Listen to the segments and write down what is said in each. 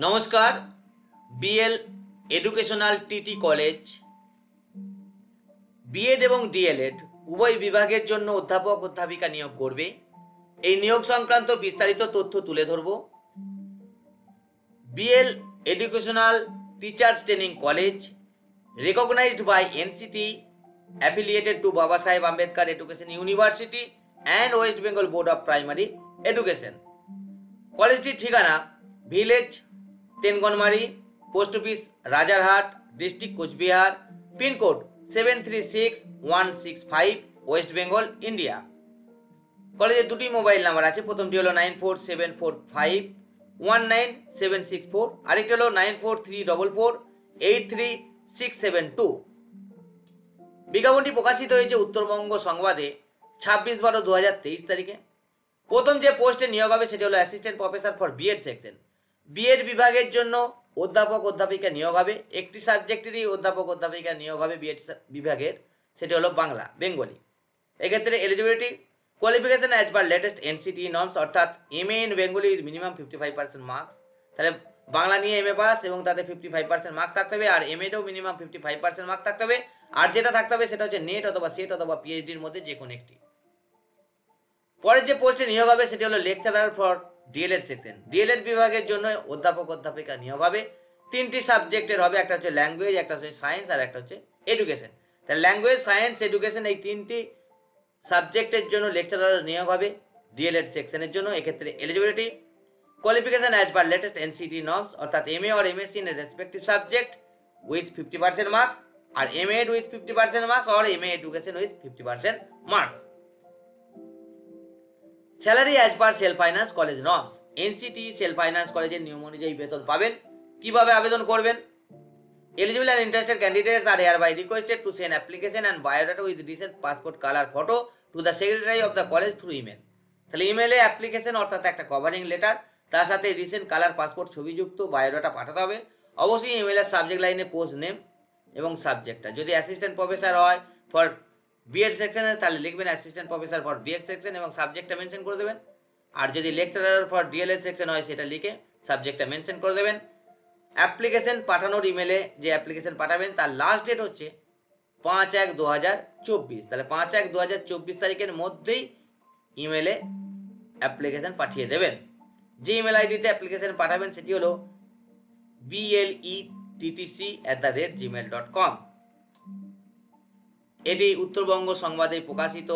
নমস্কার। BL educational TT college BEd এবং DElEd উভয় বিভাগের জন্য অধ্যাপক অধ্যাপিকা নিয়োগ করবে। এই নিয়োগ সংক্রান্ত বিস্তারিত তথ্য তুলে ধরব। BL educational teachers training college recognized by NCT, affiliated to Baba Saheb Ambedkar Education University and West Bengal Board of Primary Education। কলেজটির ঠিকানা village Tengnamari, post office Rajarhat, district Coochbehar, pincode 736165, West Bengal, India. কলেজের দুটি মোবাইল নাম্বার আছে। প্রথমটি হলো 9474519764, আরেকটি হলো 9434483672। বিজ্ঞাপনটি প্রকাশিত হয়েছে উত্তরবঙ্গ সংবাদে 26/12/2023 তারিখে। প্রথম যে পোস্টে নিয়োগ হবে সেটি হলো assistant professor for BEd section. বিএড বিভাগের জন্য অধ্যাপক অধ্যাপিকা নিয়োগ হবে। একটি সাবজেক্টেরই অধ্যাপক অধ্যাপিকা নিয়োগ হবে বিএড বিভাগের, সেটি হলো বাংলা, বেঙ্গলি। এক্ষেত্রে eligibility qualification as per latest NCT norms, অর্থাৎ MA in Bengali with minimum 55% marks. তাহলে বাংলা নিয়ে এমএ পাস এবং তাতে 55% মার্কস থাকতে হবে, আর এমএতেও মিনিমাম 55% মার্কস থাকতে হবে। আর যেটা থাকতে হবে সেটা হচ্ছে নেট অথবা সেট অথবা পিএইচডির মধ্যে যে কোনো একটি। পরের যে পোস্টে নিয়োগ হবে সেটি হলো লেকচারার ফর ডিএলএড সেকশন। ডিএলএড বিভাগের জন্য অধ্যাপক অধ্যাপিকা নিয়োগ হবে। তিনটি সাবজেক্টের হবে, একটা হচ্ছে ল্যাঙ্গুয়েজ, একটা হচ্ছে সায়েন্স, আর একটা হচ্ছে এডুকেশন। তাহলে ল্যাঙ্গুয়েজ, সায়েন্স, এডুকেশন এই তিনটি সাবজেক্টের জন্য লেকচারার নিয়োগ হবে ডিএলএড সেকশনের জন্য। এক্ষেত্রে eligibility qualification as per latest NCT norms, অর্থাৎ MA or MSc in respective subject with 50% marks, আর MEd with 50% marks or MA education with 50% marks. Salary as per self finance college norms. NCT self finance কলেজের নিয়ম অনুযায়ী বেতন পাবেন। কিভাবে আবেদন করবেন? Eligible and interested candidates are hereby requested to send application and biodata with recent passport color photo to the secretary of the college through email। তাহলে ইমেলে অ্যাপ্লিকেশন অর্থাৎ একটা কভারিং লেটার, তার সাথে রিসেন্ট কালার পাসপোর্ট ছবিযুক্ত বায়োডাটা পাঠাতে হবে। অবশ্যই ইমেলের সাবজেক্ট লাইনে পোস্ট নেম এবং সাবজেক্টটা। যদি অ্যাসিস্ট্যান্ট প্রফেসর হয় ফর বিএড সেকশনে তাহলে লিখবেন assistant professor for BEd section এবং সাবজেক্টটা মেনশন করে দেবেন। আর যদি লেকচারার ফর ডিএলএড সেকশন হয় সেটা লিখে সাবজেক্টটা মেনশন করে দেবেন। অ্যাপ্লিকেশন পাঠানোর ইমেলে যে অ্যাপ্লিকেশন পাঠাবেন তার লাস্ট ডেট হচ্ছে 5/1/2024। তাহলে 5/1/2024 তারিখের মধ্যেই ইমেলে অ্যাপ্লিকেশন পাঠিয়ে দেবেন। যে ইমেল আইডিতে অ্যাপ্লিকেশন পাঠাবেন সেটি হলো blettc@gmail.com। এটি উত্তরবঙ্গ সংবাদে প্রকাশিত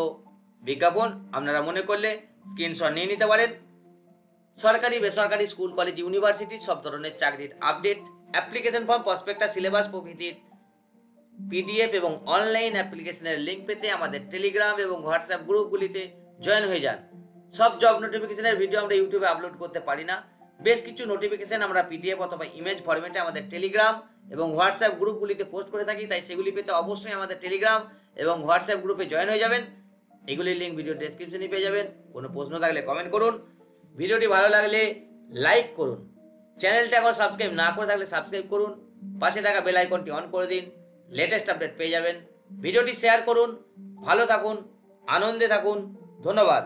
বিজ্ঞাপন। আপনারা মনে করলে স্ক্রিনশট নিয়ে নিতে পারেন। সরকারি বেসরকারি স্কুল কলেজ ইউনিভার্সিটি সব ধরনের চাকরির update, application form, prospectus, syllabus প্রভৃতির পিডিএফ এবং অনলাইন অ্যাপ্লিকেশনের লিঙ্ক পেতে আমাদের টেলিগ্রাম এবং হোয়াটসঅ্যাপ গ্রুপগুলিতে জয়েন হয়ে যান। সব জব নোটিফিকেশনের ভিডিও আমরা ইউটিউবে আপলোড করতে পারি না। বেশ কিছু নোটিফিকেশন আমরা পিডিএফ অথবা ইমেজ ফরম্যাটে আমাদের টেলিগ্রাম এবং হোয়াটসঅ্যাপ গ্রুপগুলিতে পোস্ট করে থাকি, তাই সেগুলি পেতে অবশ্যই আমাদের টেলিগ্রাম এবং হোয়াটসঅ্যাপ গ্রুপে জয়েন হয়ে যাবেন। এগুলির লিঙ্ক ভিডিও ডেসক্রিপশনে পেয়ে যাবেন। কোনো প্রশ্ন থাকলে কমেন্ট করুন। ভিডিওটি ভালো লাগলে লাইক করুন। চ্যানেলটা এখন সাবস্ক্রাইব না করে থাকলে সাবস্ক্রাইব করুন। পাশে থাকা বেল আইকনটি অন করে দিন, লেটেস্ট আপডেট পেয়ে যাবেন। ভিডিওটি শেয়ার করুন। ভালো থাকুন, আনন্দে থাকুন। ধন্যবাদ।